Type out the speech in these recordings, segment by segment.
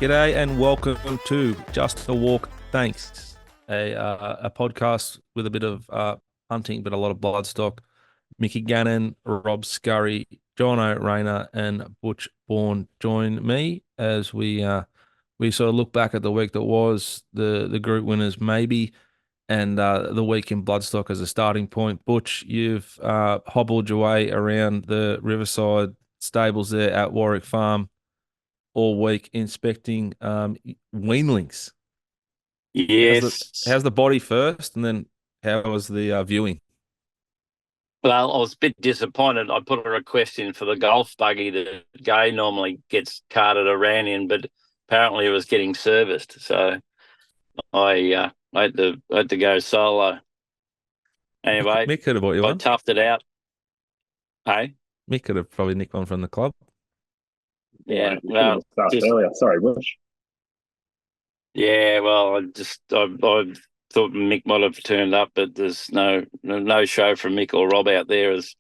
G'day and welcome to Just a Walk. Thanks, a podcast with a bit of hunting, but a lot of bloodstock. Mickey Gannon, Rob Scurry, John O'Rayner, and Butch Bourne join me as we sort of look back at the week that was, the group winners maybe, and the week in bloodstock as a starting point. Butch, you've hobbled your way around the Riverside stables there at Warwick Farm all week inspecting weanlings. Yes. How's the body first, and then how was the viewing? Well, I was a bit disappointed. I put a request in for the golf buggy that Gay normally gets carted around in, but apparently it was getting serviced. So I had to go solo. Anyway, Mick could have bought you I one. toughed it out. Hey, Mick could have probably nicked one from the club. yeah. You should have asked Just earlier. Sorry, Bush. yeah. Well, I thought Mick might have turned up, but there's no show from Mick or Rob out there. As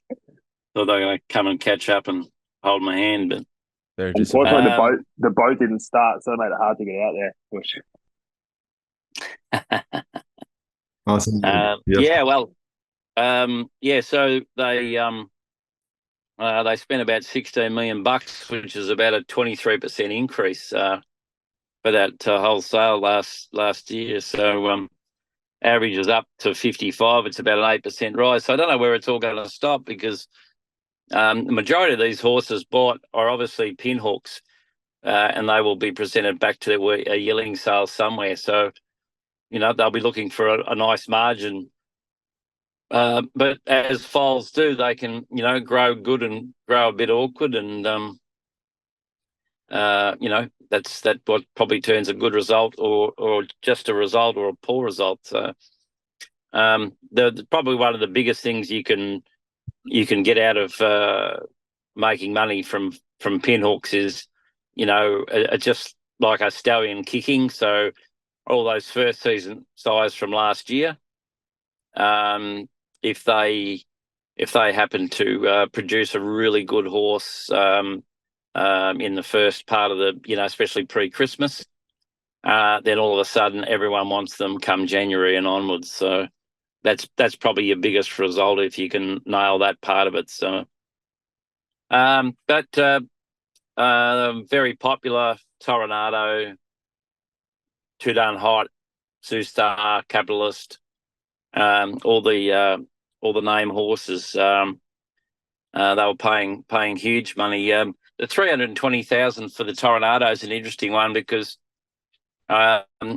thought they were going to come and catch up and hold my hand, but. Very Unfortunately, disappointing. the boat didn't start, so it made it hard to get out there. Bush. Awesome. Yes. Yeah, well, yeah. So they spent about 16 million bucks, which is about a 23% increase for that wholesale last year. So average is up to 55. It's about an 8% rise. So I don't know where it's all going to stop because the majority of these horses bought are obviously pinhooks, and they will be presented back to their yearling sales somewhere. So they'll be looking for a nice margin. But as foals do, they can, grow good and grow a bit awkward, and that's what probably turns a good result or just a result or a poor result. So probably one of the biggest things you can get out of making money from pinhooks is, just like a stallion kicking. So all those first season sires from last year. If they happen to produce a really good horse in the first part of especially pre-Christmas, then all of a sudden everyone wants them come January and onwards. So that's probably your biggest result if you can nail that part of it. So, but very popular Toronado, Two Done Hot, Sioux Star, Capitalist. All the name horses, they were paying huge money. The 320,000 for the Toronado is an interesting one because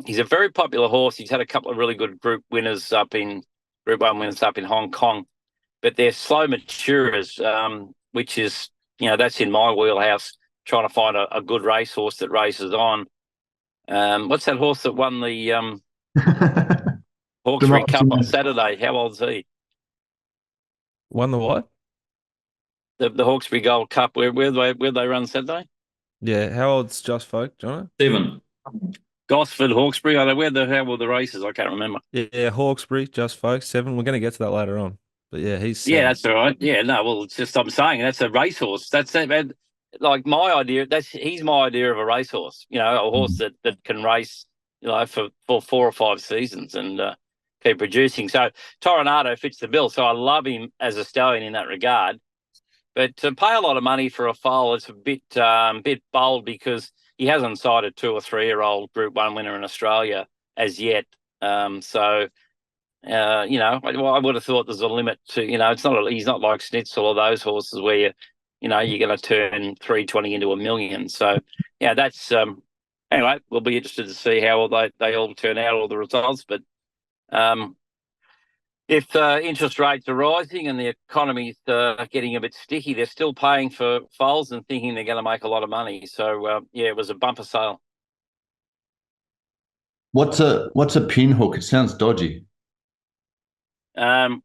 he's a very popular horse. He's had a couple of really good Group 1 winners up in Hong Kong, but they're slow maturers, which is that's in my wheelhouse. Trying to find a good racehorse that races on. What's that horse that won the Hawkesbury Cup on Saturday? How old is he? Won the what? The Hawkesbury Gold Cup. Where they run Saturday? Yeah. How old's Just Folk, John? 7. Gosford, Hawkesbury. I don't know how were the races. I can't remember. Yeah, Hawkesbury, Just Folk, 7. We're going to get to that later on. But yeah, he's Yeah, 7. that's all right. Yeah, no, well, it's just I'm saying that's a racehorse. That's that. Like my idea. He's my idea of a racehorse. A horse that can race. For 4 or 5 seasons and keep producing. So Toronado fits the bill. So I love him as a stallion in that regard. But to pay a lot of money for a foal, it's a bit bold because he hasn't sighted 2 or 3-year-old Group 1 winner in Australia as yet. So I would have thought there's a limit to, he's not like Snitzel or those horses where you're going to turn 320 into a million. So yeah, that's anyway. We'll be interested to see how they all turn out, all the results. But if interest rates are rising and the economy's getting a bit sticky, they're still paying for foals and thinking they're going to make a lot of money. So yeah, it was a bumper sale. What's a pinhook? It sounds dodgy. No,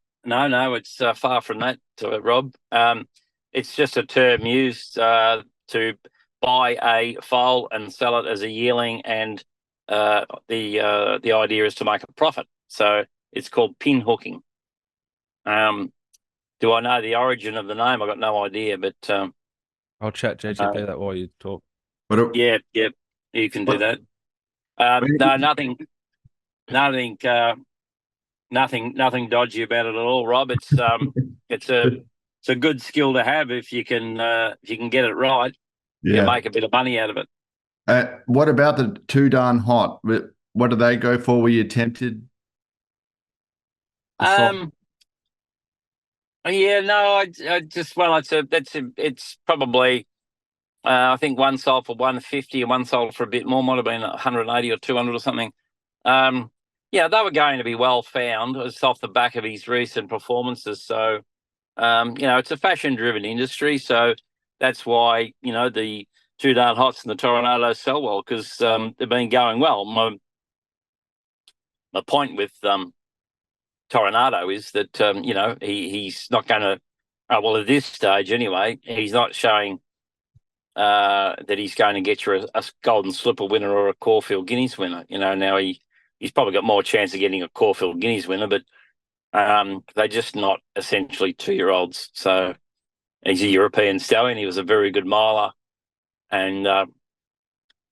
it's far from that, Rob. It's just a term used to buy a foal and sell it as a yearling, and the idea is to make a profit. So it's called pinhooking. Do I know the origin of the name? I got no idea, but I'll chat GTP that while you talk. What are, yeah. You can do What- that. When- No, nothing, nothing dodgy about it at all, Rob. It's a good skill to have if you can get it right. You can Yeah. make a bit of money out of it. What about the Too Darn Hot? What do they go for? Were you tempted? Yeah, no, I just it's probably I think one sold for 150 and one sold for a bit more, might have been 180 or 200 or something. Yeah, they were going to be well found. It's off the back of his recent performances. So, it's a fashion-driven industry. So that's why, the Two Darn Hots and the Tornados sell well because they've been going well. My point with Tornado is that, he's not going to, well, at this stage anyway, he's not showing that he's going to get you a Golden Slipper winner or a Caulfield Guineas winner. Now he's probably got more chance of getting a Caulfield Guineas winner, but they're just not essentially 2-year-olds. So he's a European stallion. He was a very good miler and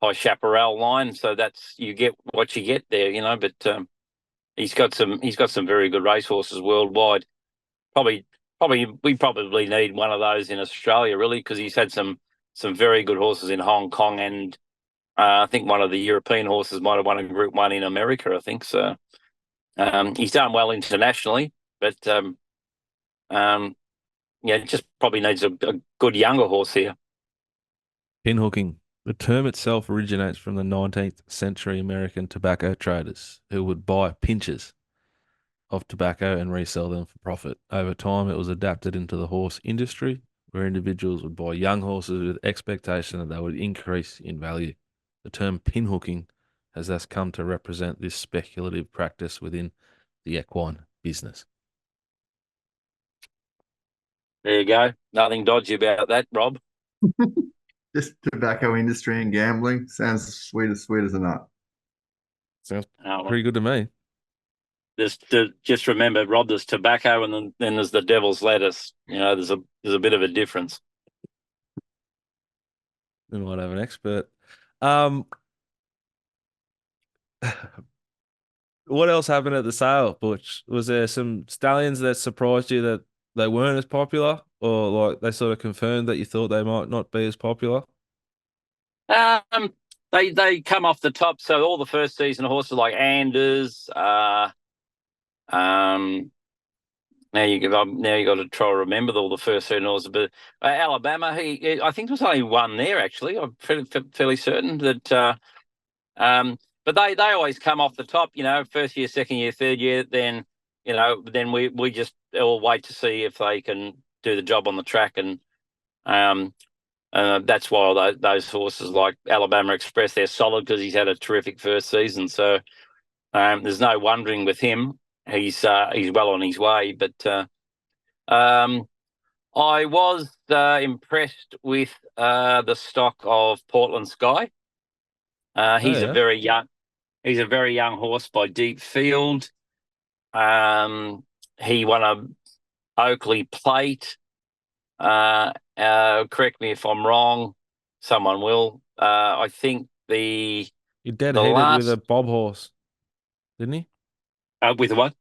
high chaparral line. So that's you get what you get there, But he's got some very good racehorses worldwide. Probably we probably need one of those in Australia, really, because he's had some very good horses in Hong Kong, and I think one of the European horses might have won a Group 1 in America, I think. So he's done well internationally, but just probably needs a good younger horse here. Pinhooking. The term itself originates from the 19th century American tobacco traders who would buy pinches of tobacco and resell them for profit. Over time, it was adapted into the horse industry, where individuals would buy young horses with expectation that they would increase in value. The term pinhooking has thus come to represent this speculative practice within the equine business. There you go. Nothing dodgy about that, Rob. Just tobacco industry and gambling. Sounds sweet as a nut. Sounds pretty good to me. Just remember, Rob, there's tobacco and then there's the devil's lettuce. There's a bit of a difference. We might have an expert. What else happened at the sale, Butch? Was there some stallions that surprised you that they weren't as popular, or like they sort of confirmed that you thought they might not be as popular? They come off the top. So all the first season horses like Anders, now you got to try to remember all the first season horses. But Alabama, I think there was only one there actually. I'm fairly certain that. But they always come off the top. First year, second year, third year. Then then we just all wait to see if they can do the job on the track, and that's why those horses like Alabama Express, they're solid because he's had a terrific first season. So there's no wondering with him. He's well on his way. But I was impressed with the stock of Portland Sky. He's a very young horse by Deep Field. He won a Oakley Plate. Correct me if I'm wrong. Someone will. I think He dead-headed with a Bob horse, didn't he? With what?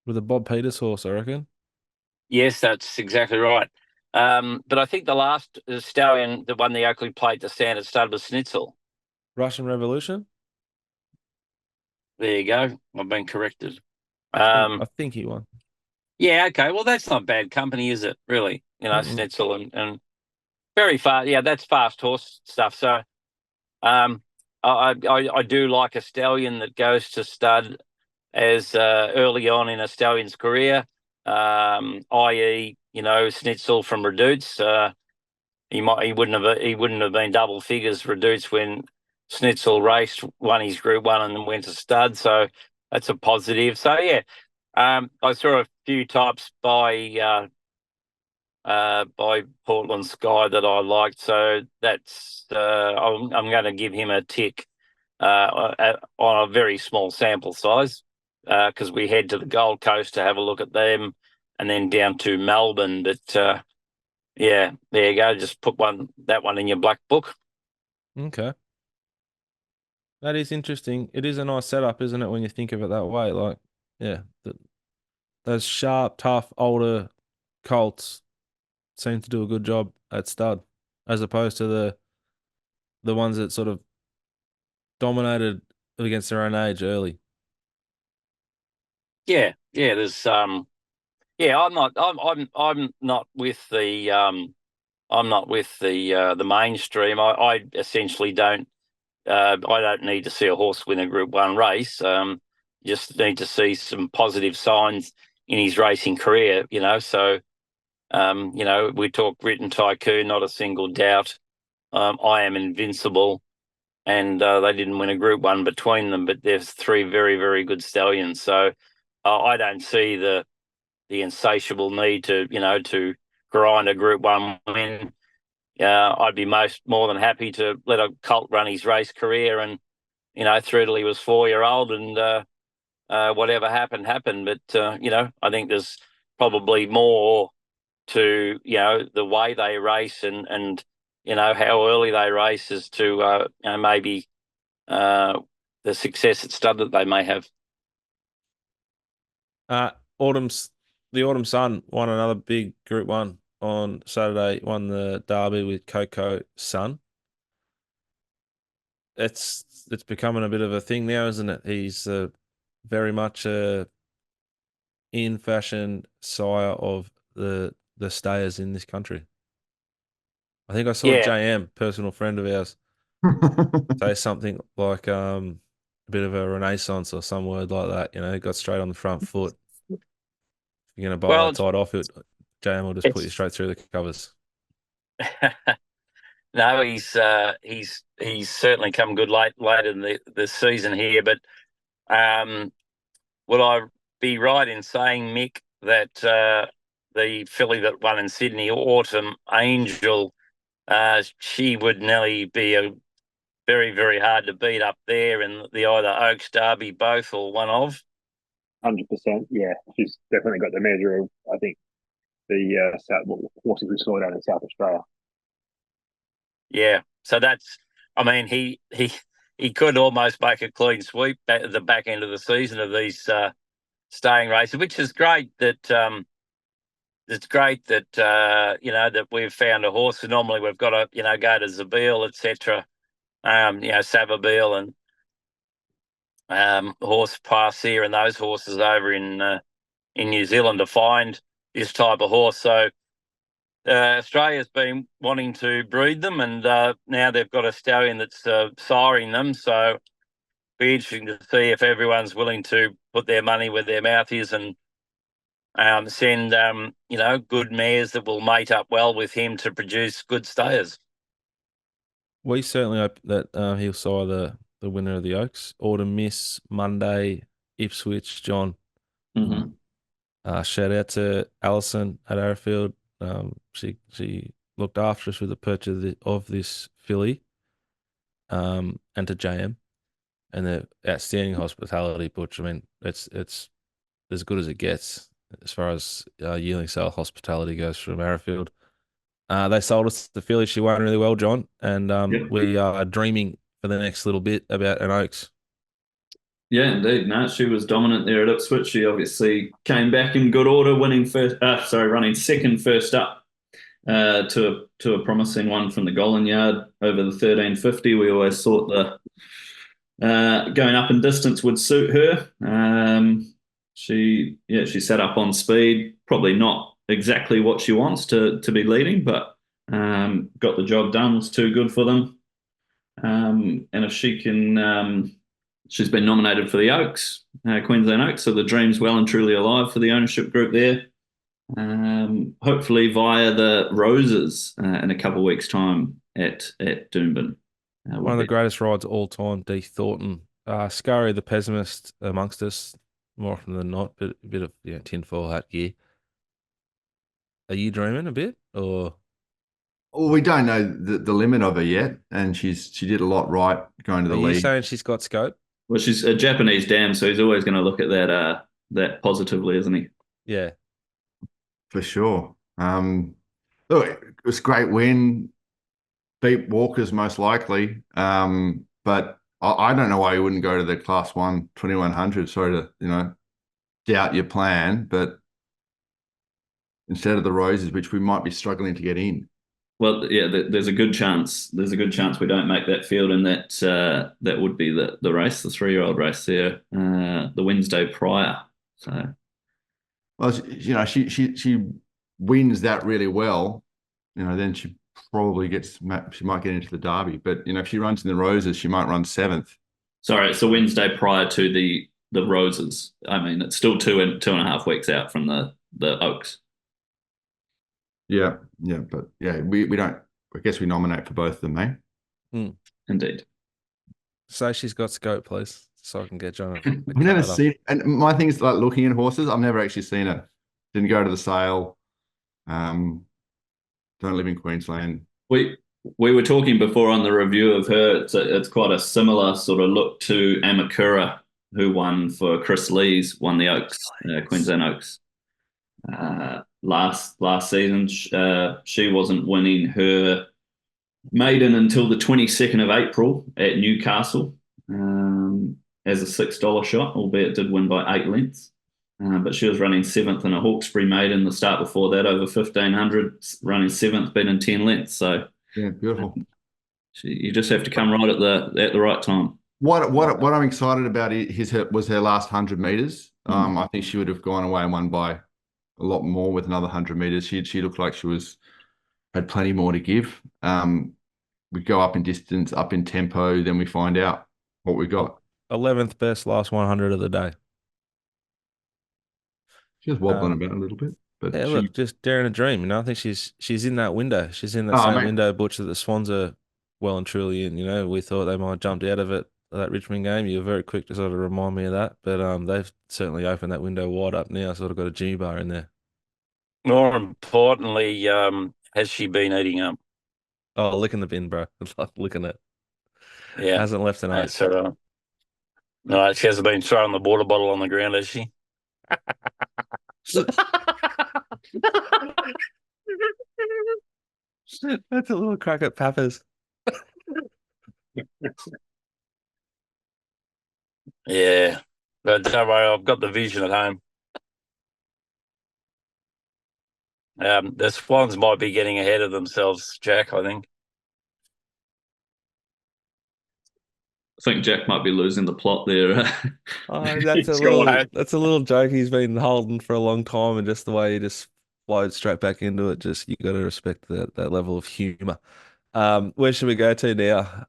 With a Bob Peters horse, I reckon. Yes, that's exactly right. But I think the last stallion that won the Oakley Plate, the standard stud, was Schnitzel. Russian Revolution? There you go. I've been corrected. I think he won. Yeah, okay. Well, that's not bad company, is it? Really? Schnitzel and very fast. Yeah, that's fast horse stuff. So I do like a stallion that goes to stud as early on in a stallion's career, i.e., Schnitzel from Reduce. He wouldn't have been double figures Reduce when Schnitzel won his Group 1 and then went to stud. So that's a positive. So yeah, I saw a few types by Portland Sky that I liked. So that's I'm going to give him a tick on a very small sample size because we head to the Gold Coast to have a look at them and then down to Melbourne. But yeah, there you go. Just put that one in your black book. Okay. That is interesting. It is a nice setup, isn't it, when you think of it that way? Like, yeah, those sharp, tough, older colts seem to do a good job at stud, as opposed to the ones that sort of dominated against their own age early. Yeah, yeah. There's yeah. I'm not with the the mainstream. I essentially don't. I don't need to see a horse win a Group One race. Just need to see some positive signs in his racing career. So we talk written tycoon, not a single doubt. I am invincible, and they didn't win a Group One between them, but there's three very, very good stallions. So I don't see the insatiable need to grind a Group One win. I'd be more than happy to let a colt run his race career, and through till he was 4 year old, and whatever happened happened. But I think there's probably more to the way they race, and how early they race as to maybe the success at stud that they may have. Uh, Autumn's the Autumn Sun won another big Group One on Saturday. Won the Derby with Coco Sun. It's becoming a bit of a thing now, isn't it? He's very much a in fashion sire of the stayers in this country. I think I saw Yeah, JM, personal friend of ours, say something like a bit of a renaissance or some word like that. Got straight on the front foot. If you're going to buy well, a tight off it, JM will just put you it's straight through the covers. no, he's certainly come good late in the season here. But would I be right in saying, Mick, that the filly that won in Sydney, Autumn Angel, she would nearly be a very, very hard to beat up there in the either Oaks Derby, both, or one of. 100%. Yeah, she's definitely got the measure of, I think, the horses we saw down in South Australia. Yeah, so I mean, he could almost make a clean sweep at the back end of the season of these staying races, which is great that it's great that that we've found a horse. And normally we've got to go to Zabeel, etc. Savabeel and Horse Parseer and those horses over in New Zealand to find this type of horse. So Australia's been wanting to breed them, and now they've got a stallion that's siring them. So be interesting to see if everyone's willing to put their money where their mouth is and send good mares that will mate up well with him to produce good stayers. We certainly hope that he'll sire the winner of the Oaks. Autumn Miss, Monday, Ipswich, John. Mm-hmm. Shout out to Alison at Arrowfield. She looked after us with the purchase of this filly, and to JM and the outstanding hospitality. Butch, I mean, it's as good as it gets as far as yearling sale hospitality goes from Arrowfield. They sold us the filly. She won really well, John, and Yep. we are dreaming for the next little bit about an Oaks. Yeah, indeed. No, she was dominant there at Ipswich. She obviously came back in good order, running second first up to a promising one from the Golan Yard over the 1350. We always thought the going up in distance would suit her. She sat up on speed, probably not exactly what she wants to be leading, but got the job done. Was too good for them. And if she can, she's been nominated for the Oaks, Queensland Oaks, so the dream's well and truly alive for the ownership group there. Hopefully via the Roses in a couple of weeks' time at Doomben. One of the greatest rides of all time, D. Thornton. Scurry, the pessimist amongst us, more often than not, but a bit of tinfoil hat gear. Are you dreaming a bit, or Well, we don't know the limit of her yet, and she did a lot right going to are the you lead. saying she's got scope? Well, she's a Japanese dam, so he's always going to look at that positively, isn't he? Yeah. For sure. Look, it was a great win. Beat Walker's most likely. But I don't know why you wouldn't go to the Class 1 2100. Sorry to, doubt your plan, but instead of the Roses, which we might be struggling to get in. Well, yeah, there's a good chance. There's a good chance we don't make that field, and that would be the race, the 3-year-old race there, the Wednesday prior. So, Well, she wins that really well. Then she probably she might get into the Derby. But if she runs in the Roses, she might run 7th. sorry, it's the Wednesday prior to the Roses. I mean, it's still 2.5 weeks out from the Oaks. Yeah, but yeah, we don't. I guess we nominate for both of them, eh? Indeed. Say she's got scope, please, so I can get John. I've never seen, and my thing is like looking at horses. I've never actually seen it. Didn't go to the sale. Don't live in Queensland. We were talking before on the review of her. It's quite a similar sort of look to Amakura, who won for Chris Lees, won the Oaks, Queensland Oaks. Last season, she wasn't winning her maiden until the 22nd of April at Newcastle as a $6 shot, albeit did win by 8 lengths. But she was running 7th in a Hawkesbury maiden the start before that over 1,500, running 7th, beating 10 lengths. So yeah, beautiful. You just have to come right at the right time. What I'm excited about was her last 100 meters. I think she would have gone away and won by a lot more with another 100 meters. She looked like she had plenty more to give. We go up in distance, up in tempo, then we find out what we got. 11th best last 100 of the day. She was wobbling about a little bit, but yeah, look, just daring a dream. I think she's in that window. She's in that same window, Butch, that the Swans are well and truly in. We thought they might have jumped out of it, that Richmond game. You were very quick to sort of remind me of that, but they've certainly opened that window wide up now. Sort of got a Jimmy bar in there. More importantly, has she been eating up? Oh, licking the bin, bro. Licking it. Yeah, hasn't left an ace. No, she hasn't been throwing the water bottle on the ground, has she? That's a little crack at Pappers. Yeah, but don't worry, I've got the vision at home. The Swans might be getting ahead of themselves, Jack, I think. I think Jack might be losing the plot there. Oh, that's a little joke he's been holding for a long time, and just the way he just flowed straight back into it. Just you got to respect that level of humour. Where should we go to now?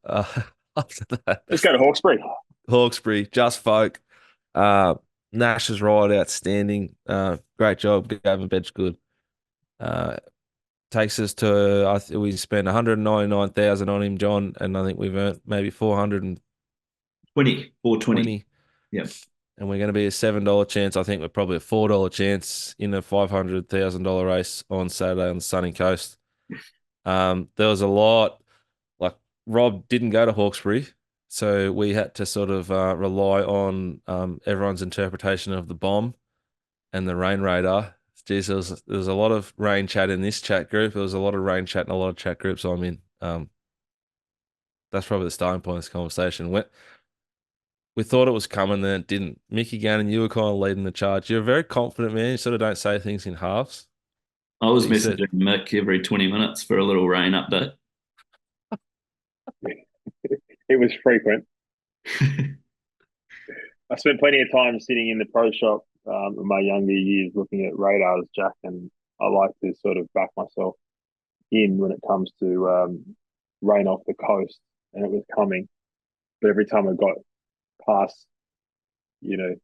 After that, let's go to Hawkesbury. Hawkesbury, just folk. Nash's ride, outstanding. Great job, Gavin Bedggood. Takes us to we spent 199,000 on him, John, and I think we've earned maybe 420. Yep. And we're going to be a $7 chance. I think we're probably a $4 chance in a $500,000 race on Saturday on the sunny coast. There was a lot. Like Rob didn't go to Hawkesbury, so we had to sort of rely on everyone's interpretation of the bomb and the rain radar. Geez, there was a lot of rain chat in this chat group. There was a lot of rain chat in a lot of chat groups I'm in. That's probably the starting point of this conversation. We thought it was coming, then it didn't. Mickey Gannon, you were kind of leading the charge. You're a very confident man. You sort of don't say things in halves. I was messaging Mick every 20 minutes for a little rain update. It was frequent. I spent plenty of time sitting in the pro shop in my younger years looking at radars, Jack, and I like to sort of back myself in when it comes to rain off the coast, and it was coming. But every time I got past, anywhere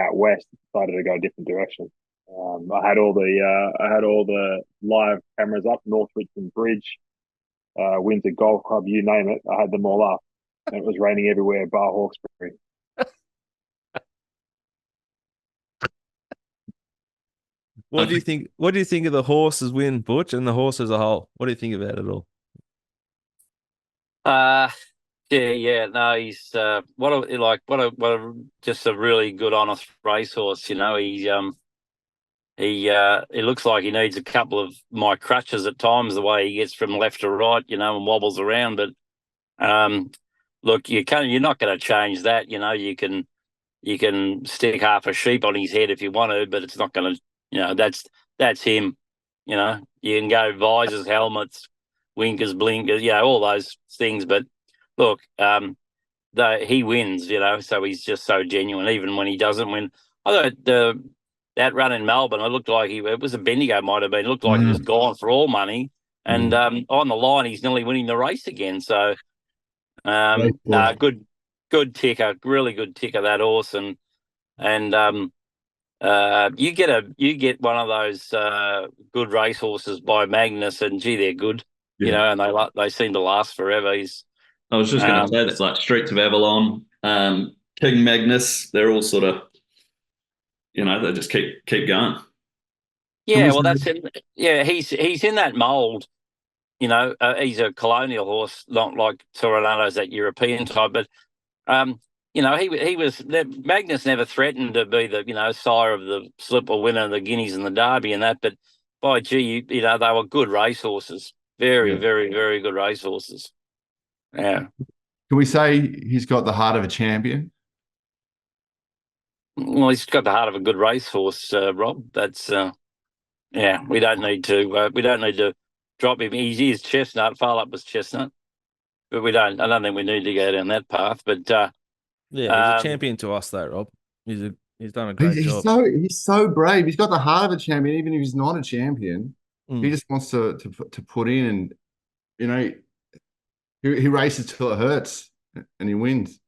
out west, it started to go a different direction. I had all the live cameras up, North Richmond Bridge, Windsor Golf Club, you name it. I had them all up, and it was raining everywhere bar Hawkesbury. What do you think? What do you think of the horse's win, Butch, and the horse as a whole? What do you think about it all? Yeah, no, he's just a really good, honest racehorse. He looks like he needs a couple of my crutches at times, the way he gets from left to right, and wobbles around. But look, you're not going to change that. You can stick half a sheep on his head if you want to, but it's not going to. That's him. You can go visors, helmets, winkers, blinkers, all those things. But look, he wins. So he's just so genuine, even when he doesn't win. I thought that run in Melbourne, it looked like it was a Bendigo, might have been. It looked like he was gone for all money, and on the line, he's nearly winning the race again. So, no, good ticker, really good ticker, that horse, and you get one of those good race horses by Magnus, and gee, they're good, and they seem to last forever. I was just going to say that, like Streets of Avalon, King Magnus, they're all sort of, they just keep going. Yeah, well, that's it. Yeah, he's in that mould. He's a colonial horse, not like Toronato's that European type, but he was Magnus never threatened to be the sire of the Slipper winner, the Guineas and the Derby and that, but by gee, they were good racehorses, very, very, very good racehorses. Yeah. Can we say he's got the heart of a champion? Well, he's got the heart of a good racehorse, Rob. That's we don't need to drop him. He is chestnut. Far up was chestnut, but I don't think we need to go down that path. But he's a champion to us, though, Rob. He's done a great job. He's so brave. He's got the heart of a champion, even if he's not a champion. He just wants to put in, and he races till it hurts, and he wins.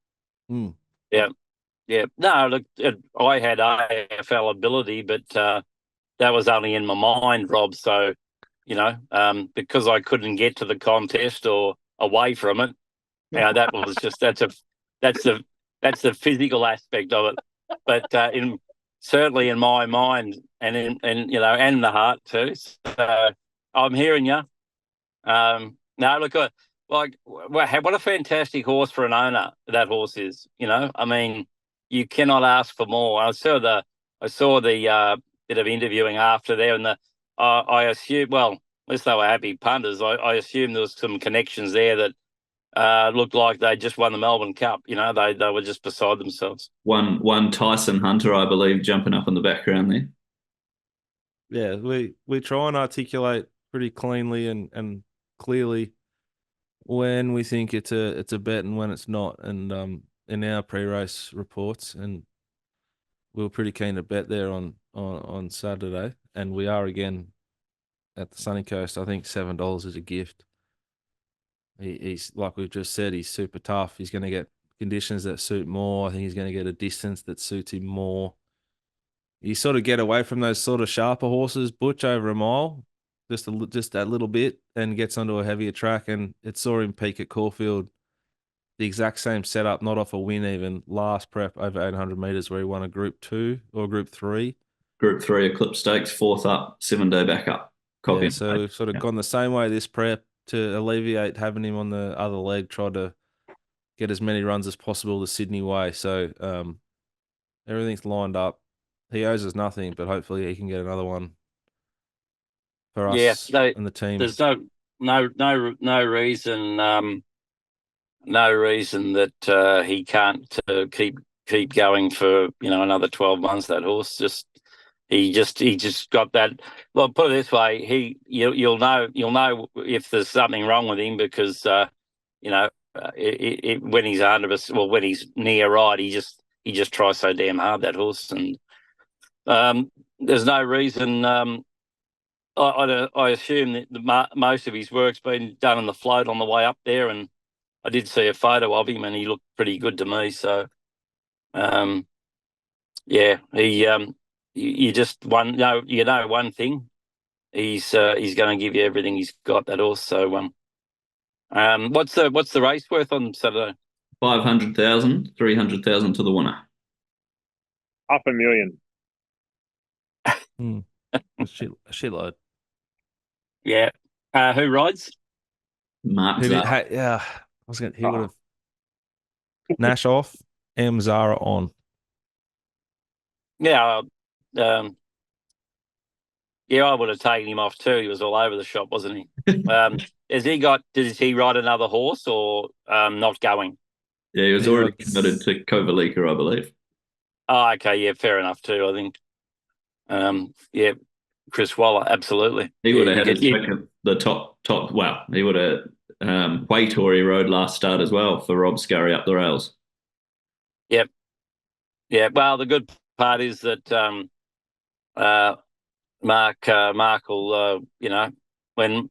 Yeah. No, look, I had AFL ability, but that was only in my mind, Rob. So, because I couldn't get to the contest or away from it, that was just that's the physical aspect of it. But certainly in my mind and and the heart too. So I'm hearing you. No, look, what a fantastic horse for an owner that horse is. I mean, you cannot ask for more. I saw the bit of interviewing after there, and I assume, well, unless they were happy punters, I assume there was some connections there that looked like they just won the Melbourne Cup. They were just beside themselves. One Tyson Hunter, I believe, jumping up in the background there. Yeah, we try and articulate pretty cleanly and clearly when we think it's a bet and when it's not, and in our pre-race reports, and we were pretty keen to bet there on Saturday, and we are again at the Sunny Coast. I think $7 is a gift. He's like we've just said, he's super tough. He's going to get conditions that suit more. I think he's going to get a distance that suits him more. You sort of get away from those sort of sharper horses, Butch, over a mile, just that little bit, and gets onto a heavier track. And it saw him peak at Caulfield, the exact same setup, not off a win even, last prep over 800 metres where he won a Group 2 or Group 3. Group 3 Eclipse Stakes, 4th up, 7-day back up. Yeah, so we've sort of gone the same way this prep to alleviate having him on the other leg, tried to get as many runs as possible the Sydney way. So everything's lined up. He owes us nothing, but hopefully he can get another one for us and the team. There's no reason that he can't keep going for another 12 months. That horse he just got that. Well, put it this way, you'll know if there's something wrong with him because when he's 100%, well, when he's near right, he just tries so damn hard, that horse, and there's no reason. I assume that most of his work's been done in the float on the way up there, and I did see a photo of him, and he looked pretty good to me. So, you just one thing, he's going to give you everything he's got. That horse. So, what's the race worth on Saturday? 500,000, 300,000 to the winner. $500,000. A shitload. Yeah. Who rides? Mark Zara. Yeah, he would have Nash off, M Zara on. Yeah. I would have taken him off too. He was all over the shop, wasn't he? Does he ride another horse or not going? Yeah, he was already committed to Kovalica, I believe. Oh, okay, yeah, fair enough too. I think. Yeah, Chris Waller, absolutely. He would have had you his pick of the top. Well, he would have Waitor he rode last start as well for Rob Scurry up the rails. Yep. Yeah. Well, the good part is that Mark will, when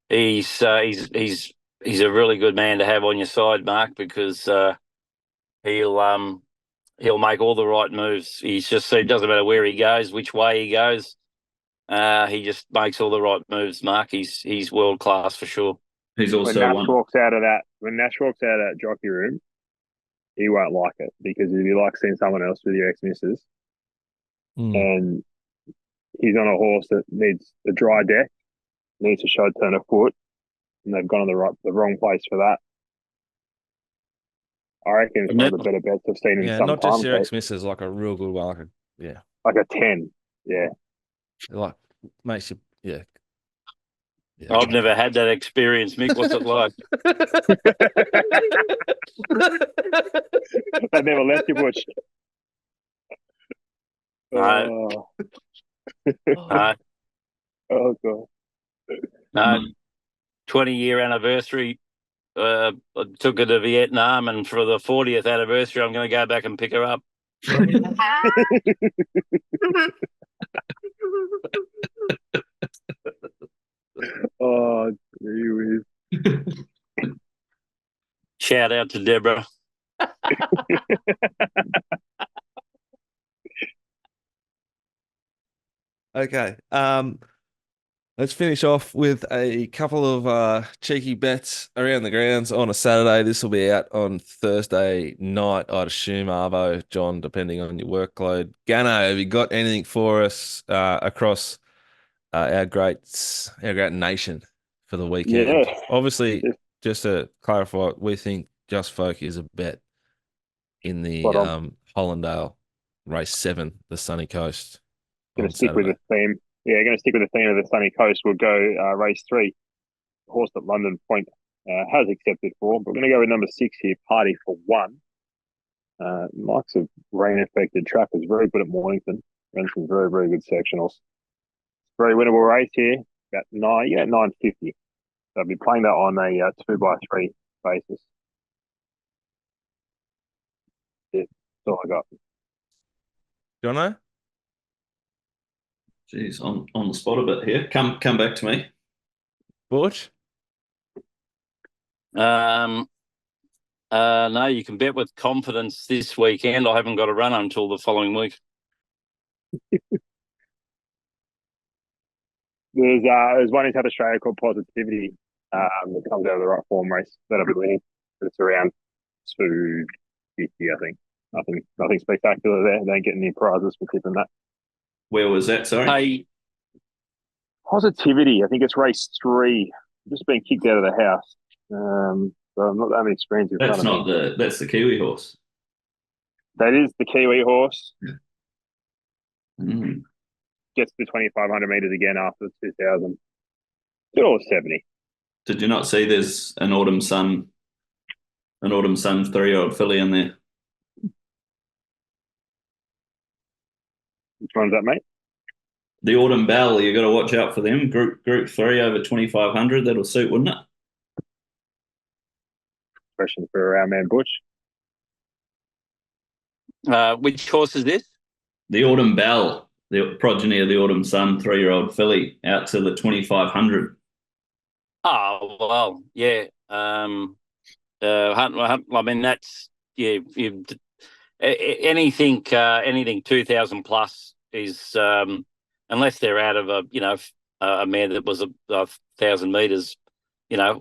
he's a really good man to have on your side, Mark, because he'll make all the right moves. It doesn't matter where he goes, which way he goes. He just makes all the right moves, Mark. He's world class for sure. He's When also Nash walks out of that jockey room, he won't like it because he'd be like seeing someone else with your ex-missus, and he's on a horse that needs a dry deck, needs a shod turn of foot, and they've gone to the wrong place for that. I reckon it's one of the better bets I've seen in some not time. just your ex-missus, like a real good one. Like a 10. Yeah. Like makes you, yeah. I've never had that experience, Mick. What's it like? They never left you, Butch. No. Oh, God. No, 20-year anniversary. I took her to Vietnam, and for the 40th anniversary, I'm going to go back and pick her up. Oh, gee whiz. Shout out to Deborah. Okay. Let's finish off with a couple of cheeky bets around the grounds on a Saturday. This will be out on Thursday night, I'd assume, Arvo, John, depending on your workload. Gano, have you got anything for us across our great nation for the weekend? Yeah. Obviously, just to clarify, we think Just Folk is a bet in the Hollandale race 7, the Sunny Coast. Going to stick with the theme. Yeah, going to stick with the theme of the Sunny Coast. We'll go race 3. The horse that London Point has accepted for. But we're going to go with number 6 here, Party for One. Likes of rain-affected track is very good at Mornington. Runs some very, very good sectionals. Very winnable race here. About 950. So I'll be playing that on a 2x3 basis. Yeah, that's all I got. Jono? Jeez, on the spot a bit here. Come back to me. Butch? No, you can bet with confidence this weekend. I haven't got a run until the following week. There's one in South Australia called Positivity that comes out of the right form race that'll be winning. It's around 250, I think. Nothing spectacular there. They don't get any prizes for tipping that. Where was that? Sorry. Positivity. I think it's race 3. I've just been kicked out of the house. So I'm not that many screens in front of me. That's the Kiwi horse. That is the Kiwi horse. Mm. Gets to 2,500 meters again after 2,000. $2.70. Did you not see there's an Autumn Sun 3-year-old filly in there? Which one's that, mate? The Autumn Bell. You got to watch out for them. Group 3 over 2,500. That'll suit, wouldn't it? Question for our man Butch. Which horse is this? The Autumn Bell, the progeny of the Autumn Sun 3-year-old filly, out to the 2,500. Oh, well, yeah. I mean, that's anything 2,000 plus is unless they're out of a mare that was a 1,000 meters,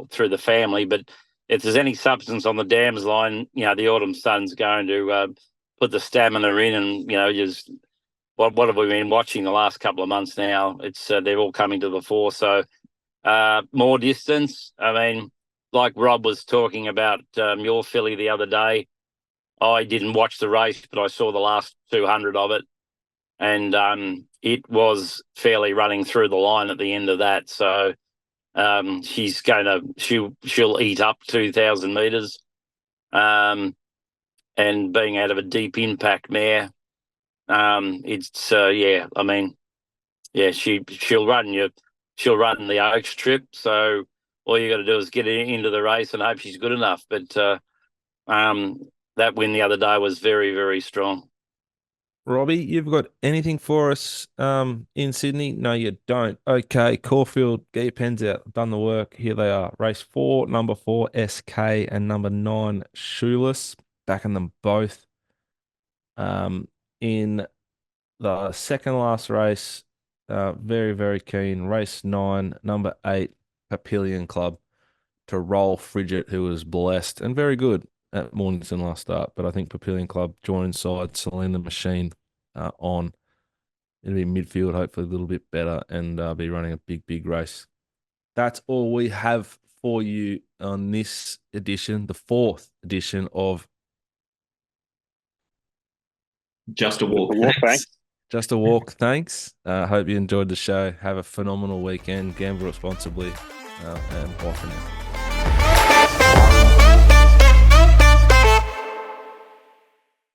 through the family. But if there's any substance on the dams line, the Autumn Sun's going to put the stamina in, and just what have we been watching the last couple of months now? It's they're all coming to the fore. So more distance. I mean, like Rob was talking about your filly the other day. I didn't watch the race, but I saw the last 200 of it, and it was fairly running through the line at the end of that. So she'll eat up 2,000 meters. and being out of a deep impact mare. It's yeah, I mean, yeah, she'll run the Oaks trip. So all you got to do is get into the race and hope she's good enough. But that win the other day was very, very strong. Robbie, you've got anything for us in Sydney? No, you don't. Okay, Caulfield, get your pens out. Done the work. Here they are. Race 4, number 4, SK, and number 9, Shoeless. Backing them both. In the second last race, very, very keen. Race 9, number 8, Papillion Club, to roll Frigid, who was blessed and very good at Mornington last start. But I think Papillion Club joined side Selena Machine on. It'll be midfield, hopefully a little bit better, and be running a big, big race. That's all we have for you on this edition, the 4th edition of Just a walk. Thanks. Just a Walk. Thanks. Hope you enjoyed the show. Have a phenomenal weekend. Gamble responsibly, and bye for now.